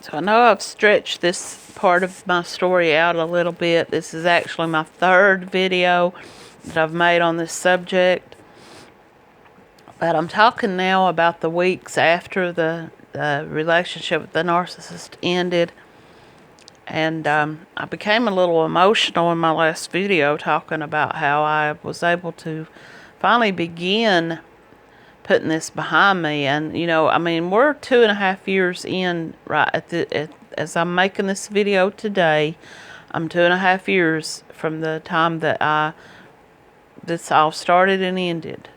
So I know I've stretched this part of my story out a little bit. This is actually my third video that I've made on this subject. But I'm talking now about the weeks after the relationship with the narcissist ended. And I became a little emotional in my last video talking about how I was able to finally begin putting this behind me. And, you know, I mean, we're 2.5 years in, right, as I'm making this video today. I'm 2.5 years from the time that this all started and ended.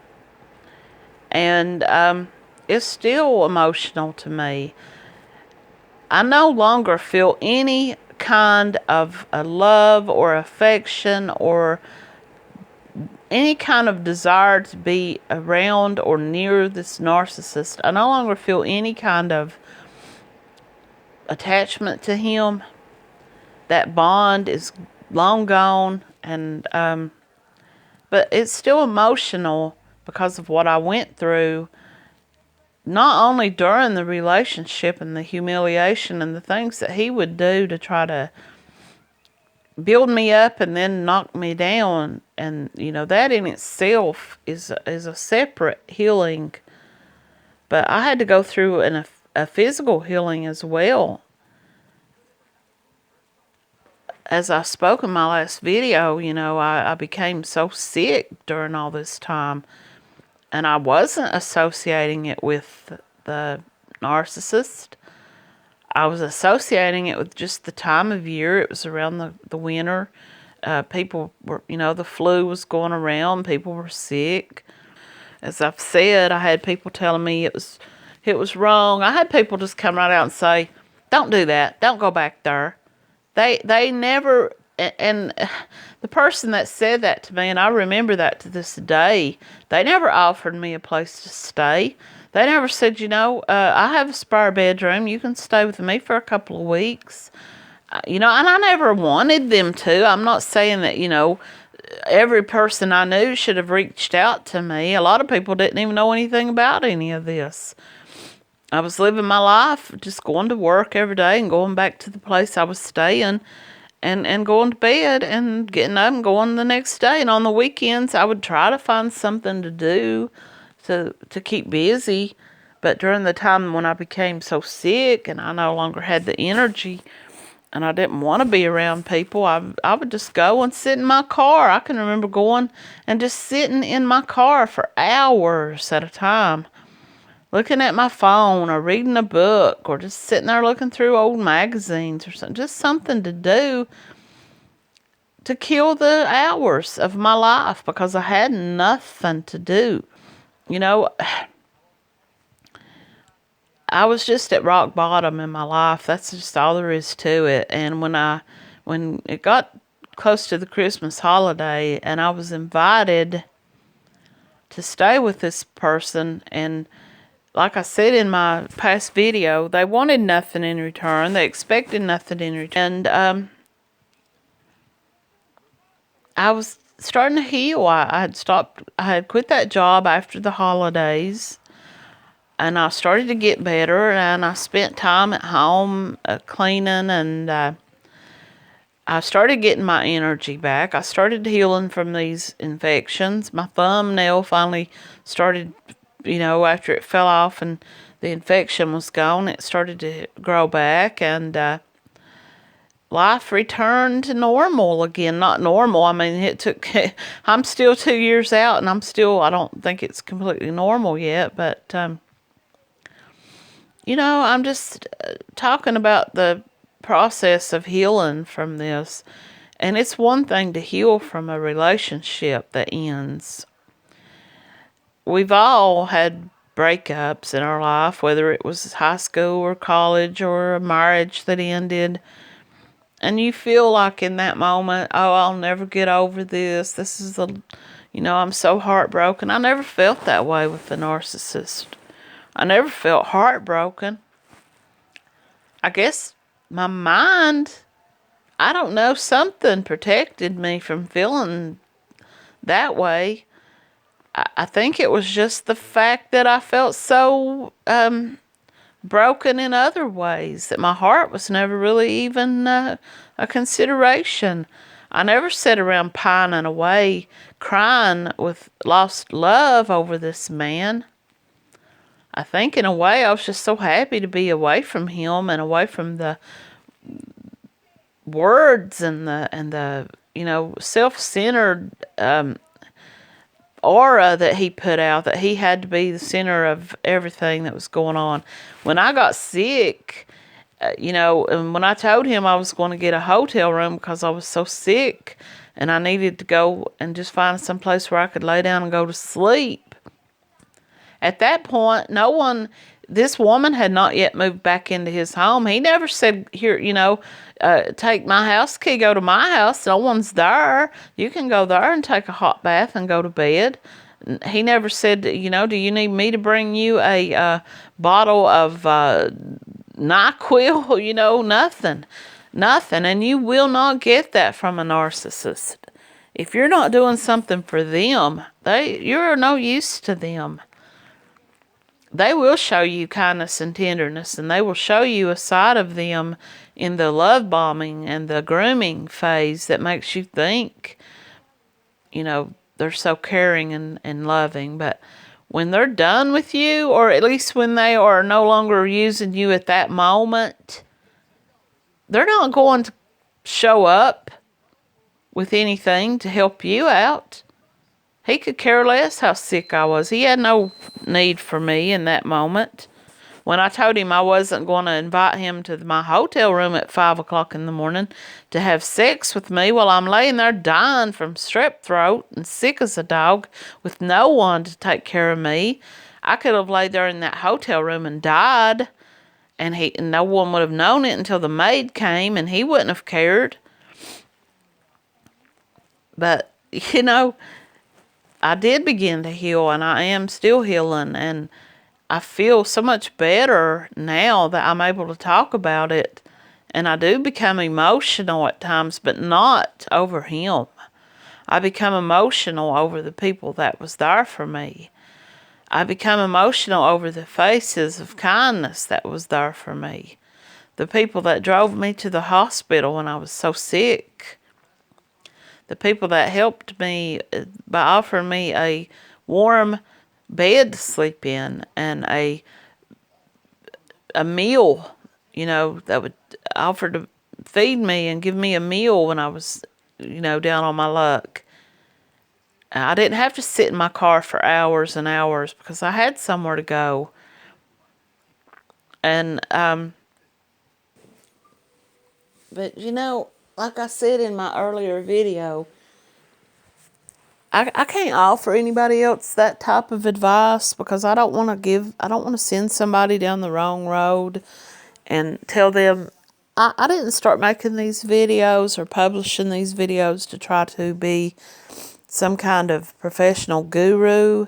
And it's still emotional to me. I no longer feel any kind of a love or affection or any kind of desire to be around or near this narcissist. I no longer feel any kind of attachment to him. That bond is long gone, and but it's still emotional because of what I went through, not only during the relationship and the humiliation and the things that he would do to try to build me up and then knock me down. And, you know, that in itself is a separate healing. But I had to go through a physical healing as well. As I spoke in my last video, you know, I became so sick during all this time. And I wasn't associating it with the narcissist. I was associating it with just the time of year. It was around the winter. People were, you know, the flu was going around. People were sick. As I've said, I had people telling me it was wrong. I had people just come right out and say, "Don't do that. Don't go back there." They never, and the person that said that to me, and I remember that to this day, they never offered me a place to stay. They never said, you know, I have a spare bedroom. You can stay with me for a couple of weeks. You know, and I never wanted them to. I'm not saying that, you know, every person I knew should have reached out to me. A lot of people didn't even know anything about any of this. I was living my life, just going to work every day and going back to the place I was staying and going to bed and getting up and going the next day. And on the weekends, I would try to find something to do to keep busy. But during the time when I became so sick and I no longer had the energy and I didn't want to be around people, I would just go and sit in my car. I can remember going and just sitting in my car for hours at a time, looking at my phone or reading a book or just sitting there looking through old magazines or something. Just something to do to kill the hours of my life because I had nothing to do. You know, I was just at rock bottom in my life. That's just all there is to it. And when it got close to the Christmas holiday and I was invited to stay with this person, and like I said in my past video, they wanted nothing in return. They expected nothing in return. And I was starting to heal. I had quit that job after the holidays. And I started to get better. And I spent time at home cleaning. And I started getting my energy back. I started healing from these infections. My thumbnail finally started, you know, after it fell off and the infection was gone, it started to grow back, and life returned to normal again. Not normal, I mean, it took, I'm still 2 years out, and I don't think it's completely normal yet, but, you know, I'm just talking about the process of healing from this, and it's one thing to heal from a relationship that ends. We've all had breakups in our life, whether it was high school or college or a marriage that ended. And you feel like in that moment, oh, I'll never get over this. This is you know, I'm so heartbroken. I never felt that way with the narcissist. I never felt heartbroken. I guess my mind, I don't know, something protected me from feeling that way. I think it was just the fact that I felt so broken in other ways, that my heart was never really even a consideration. I never sat around pining away, crying with lost love over this man. I think in a way I was just so happy to be away from him and away from the words and the self-centered aura that he put out, that he had to be the center of everything that was going on. When I got sick, and when I told him I was going to get a hotel room because I was so sick and I needed to go and just find some place where I could lay down and go to sleep. At that point, this woman had not yet moved back into his home. He never said, here, take my house key, go to my house. No one's there. You can go there and take a hot bath and go to bed. He never said, do you need me to bring you a bottle of NyQuil? Nothing. And you will not get that from a narcissist. If you're not doing something for them, you're no use to them. They will show you kindness and tenderness, and they will show you a side of them in the love bombing and the grooming phase that makes you think, they're so caring and loving. But when they're done with you, or at least when they are no longer using you at that moment, they're not going to show up with anything to help you out. He could care less how sick I was. He had no need for me in that moment. When I told him I wasn't going to invite him to my hotel room at 5 o'clock in the morning to have sex with me while I'm laying there dying from strep throat and sick as a dog with no one to take care of me, I could have laid there in that hotel room and died, and no one would have known it until the maid came, and he wouldn't have cared. But, I did begin to heal, and I am still healing, and I feel so much better now that I'm able to talk about it. And I do become emotional at times, but not over him. I become emotional over the people that was there for me. I become emotional over the faces of kindness that was there for me. The people that drove me to the hospital when I was so sick. The people that helped me by offering me a warm bed to sleep in and a meal, that would offer to feed me and give me a meal when I was, down on my luck. I didn't have to sit in my car for hours and hours because I had somewhere to go. And, but like I said in my earlier video, I can't offer anybody else that type of advice because I don't want to send somebody down the wrong road and tell them. I didn't start making these videos or publishing these videos to try to be some kind of professional guru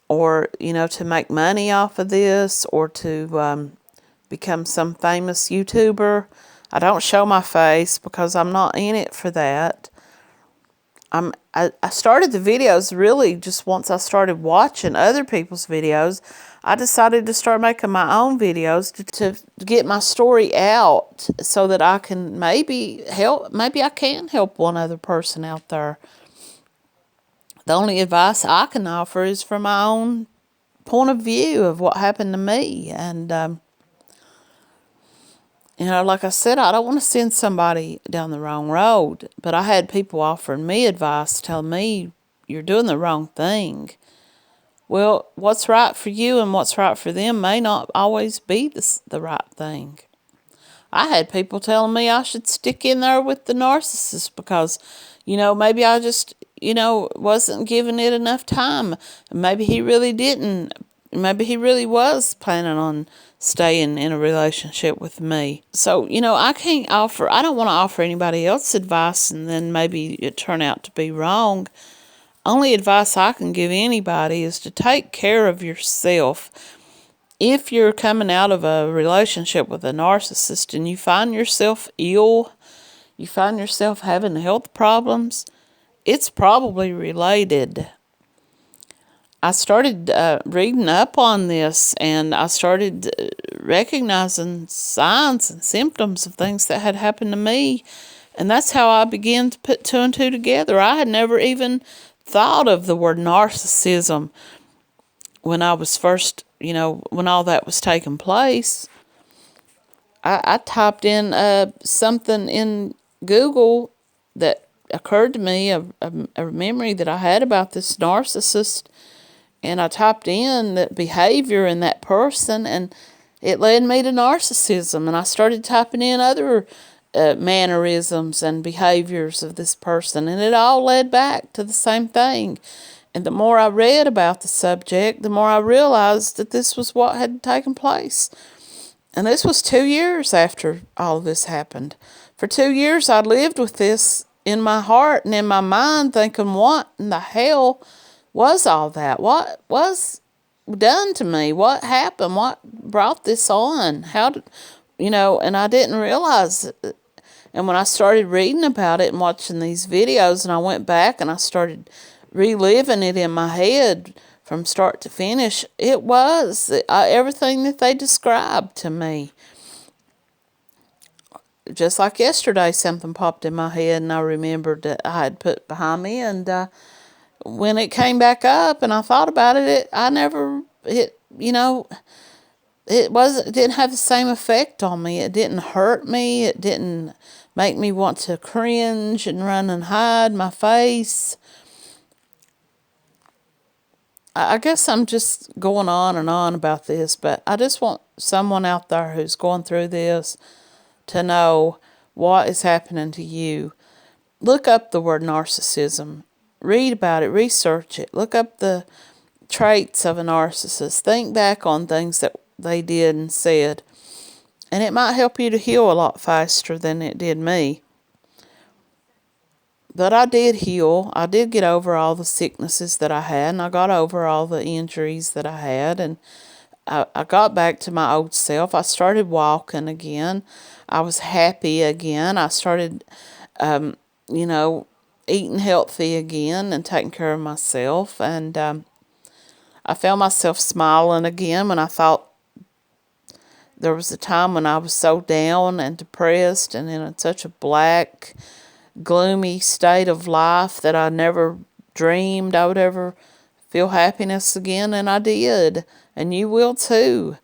or, to make money off of this or to become some famous YouTuber. I don't show my face because I'm not in it for that. I started the videos really just once I started watching other people's videos. I decided to start making my own videos to get my story out so that I can maybe I can help one other person out there. The only advice I can offer is from my own point of view of what happened to me. And, like I said, I don't want to send somebody down the wrong road, but I had people offering me advice, telling me, you're doing the wrong thing. Well, what's right for you and what's right for them may not always be the right thing. I had people telling me I should stick in there with the narcissist because, maybe I just, wasn't giving it enough time. Maybe he really didn't. Maybe he really was planning on staying in a relationship with me. So, I don't want to offer anybody else advice and then maybe it turn out to be wrong. Only advice I can give anybody is to take care of yourself. If you're coming out of a relationship with a narcissist and you find yourself ill, you find yourself having health problems, it's probably related. I started reading up on this, and I started recognizing signs and symptoms of things that had happened to me. And that's how I began to put two and two together. I had never even thought of the word narcissism when I was first, when all that was taking place. I typed in something in Google that occurred to me, a memory that I had about this narcissist, and I typed in that behavior in that person, and it led me to narcissism. And I started typing in other mannerisms and behaviors of this person, and it all led back to the same thing. And the more I read about the subject, the more I realized that this was what had taken place. And this was 2 years after all of this happened. For 2 years, I lived with this in my heart and in my mind, thinking, what in the hell was all that? What was done to me? What happened? What brought this on? How did, and I didn't realize it. And when I started reading about it and watching these videos, and I went back and I started reliving it in my head from start to finish, it was everything that they described to me. Just like yesterday, something popped in my head, and I remembered that I had put behind me, and when it came back up and I thought about it, it didn't have the same effect on me. It didn't hurt me. It didn't make me want to cringe and run and hide my face. I guess I'm just going on and on about this, but I just want someone out there who's going through this to know what is happening to you. Look up the word narcissism. Read about it. Research it. Look up the traits of a narcissist. Think back on things that they did and said. And it might help you to heal a lot faster than it did me. But I did heal. I did get over all the sicknesses that I had, and I got over all the injuries that I had, and I got back to my old self. I started walking again. I was happy again. I started, eating healthy again and taking care of myself. And I found myself smiling again when I thought there was a time when I was so down and depressed and in such a black, gloomy state of life that I never dreamed I would ever feel happiness again, and I did, and you will too.